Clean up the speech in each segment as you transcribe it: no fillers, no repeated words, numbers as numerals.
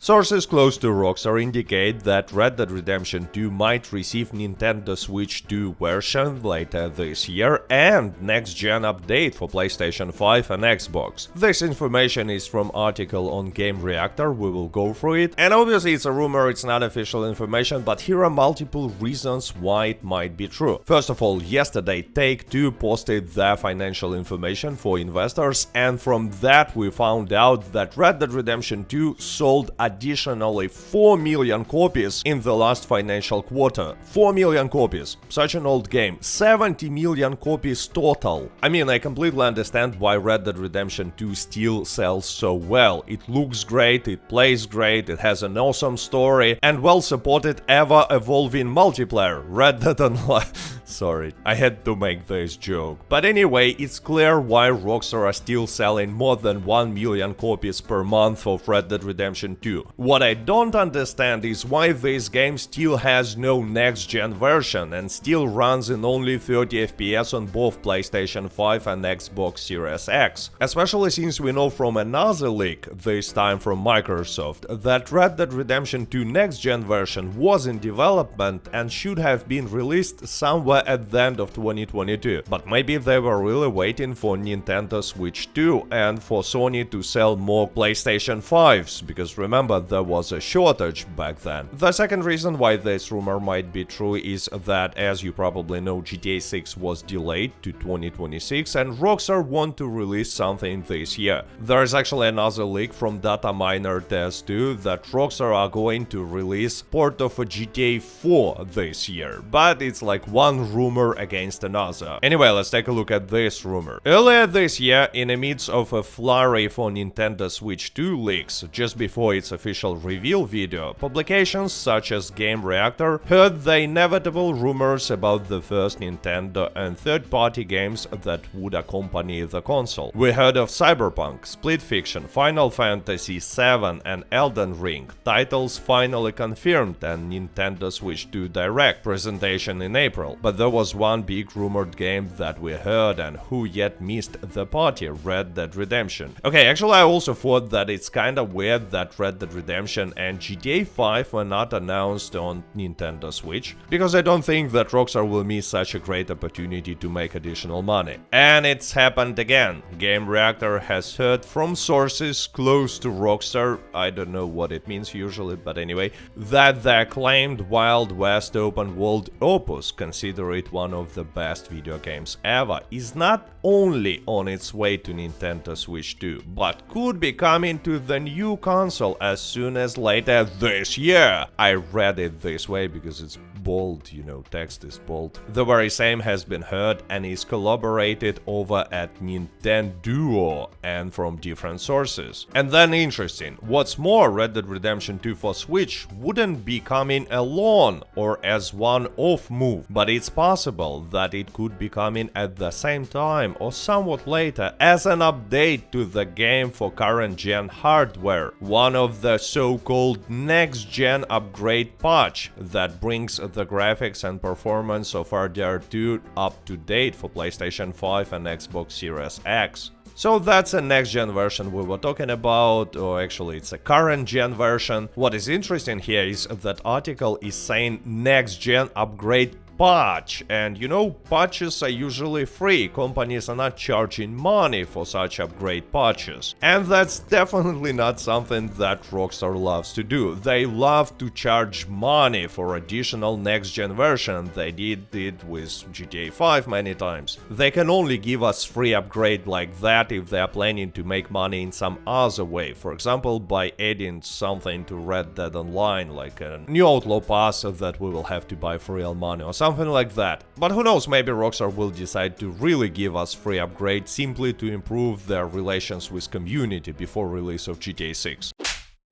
Sources close to Rockstar indicate that Red Dead Redemption 2 might receive Nintendo Switch 2 version later this year and next-gen update for PlayStation 5 and Xbox. This information is from article on Game Reactor, we will go through it. And obviously it's a rumor, it's not official information, but here are multiple reasons why it might be true. First of all, yesterday Take-Two posted their financial information for investors, and from that we found out that Red Dead Redemption 2 sold additionally 4 million copies in the last financial quarter. 4 million copies. Such an old game. 70 million copies total. I mean, I completely understand why Red Dead Redemption 2 still sells so well. It looks great, it plays great, it has an awesome story, and well-supported ever-evolving multiplayer. Red Dead Online... Sorry, I had to make this joke. But anyway, it's clear why Rockstar are still selling more than 1 million copies per month of Red Dead Redemption 2. What I don't understand is why this game still has no next-gen version and still runs in only 30 FPS on both PlayStation 5 and Xbox Series X. Especially since we know from another leak, this time from Microsoft, that Red Dead Redemption 2 next-gen version was in development and should have been released somewhere at the end of 2022. But maybe they were really waiting for Nintendo Switch 2 and for Sony to sell more PlayStation 5s, because remember, there was a shortage back then. The second reason why this rumor might be true is that, as you probably know, GTA 6 was delayed to 2026 and Rockstar want to release something this year. There is actually another leak from Data Miner Test 2 that Rockstar are going to release port of a GTA 4 this year, but it's like one rumor against another. Anyway, let's take a look at this rumor. Earlier this year, in the midst of a flurry for Nintendo Switch 2 leaks, just before its official reveal video, publications such as Game Reactor heard the inevitable rumors about the first Nintendo and third-party games that would accompany the console. We heard of Cyberpunk, Split Fiction, Final Fantasy VII and Elden Ring, titles finally confirmed, and Nintendo Switch 2 Direct presentation in April. But there was one big rumored game that we heard and who yet missed the party, Red Dead Redemption. Okay, actually I also thought that it's kinda weird that Red Dead Redemption and GTA 5 were not announced on Nintendo Switch, because I don't think that Rockstar will miss such a great opportunity to make additional money. And it's happened again. Game Reactor has heard from sources close to Rockstar, I don't know what it means usually, but anyway, that the acclaimed Wild West open world opus, consider it one of the best video games ever, is not only on its way to Nintendo Switch 2, but could be coming to the new console as soon as later this year. I read it this way because it's bold, you know, text is bold. The very same has been heard and is collaborated over at Nintendo and from different sources. And then interesting, what's more, Red Dead Redemption 2 for Switch wouldn't be coming alone or as one-off move, but it's possible that it could be coming at the same time or somewhat later as an update to the game for current-gen hardware, one of the so-called next-gen upgrade patch that brings the graphics and performance of RDR2 up to date for PlayStation 5 and Xbox Series X. So that's a next-gen version we were talking about, or actually it's a current-gen version. What is interesting here is that article is saying next-gen upgrade patch, and you know, patches are usually free, companies are not charging money for such upgrade patches. And that's definitely not something that Rockstar loves to do. They love to charge money for additional next-gen version, they did it with GTA 5 many times. They can only give us free upgrade like that if they are planning to make money in some other way, for example by adding something to Red Dead Online, like a new Outlaw Pass that we will have to buy for real money or something like that. But who knows, maybe Rockstar will decide to really give us free upgrade simply to improve their relations with community before release of GTA 6.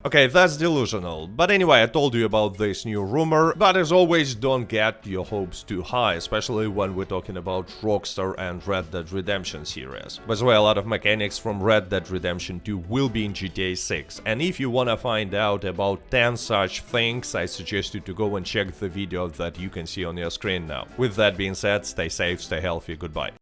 Okay, that's delusional, but anyway, I told you about this new rumor, but as always, don't get your hopes too high, especially when we're talking about Rockstar and Red Dead Redemption series. By the way, a lot of mechanics from Red Dead Redemption 2 will be in GTA 6, and if you wanna find out about 10 such things, I suggest you to go and check the video that you can see on your screen now. With that being said, stay safe, stay healthy, goodbye.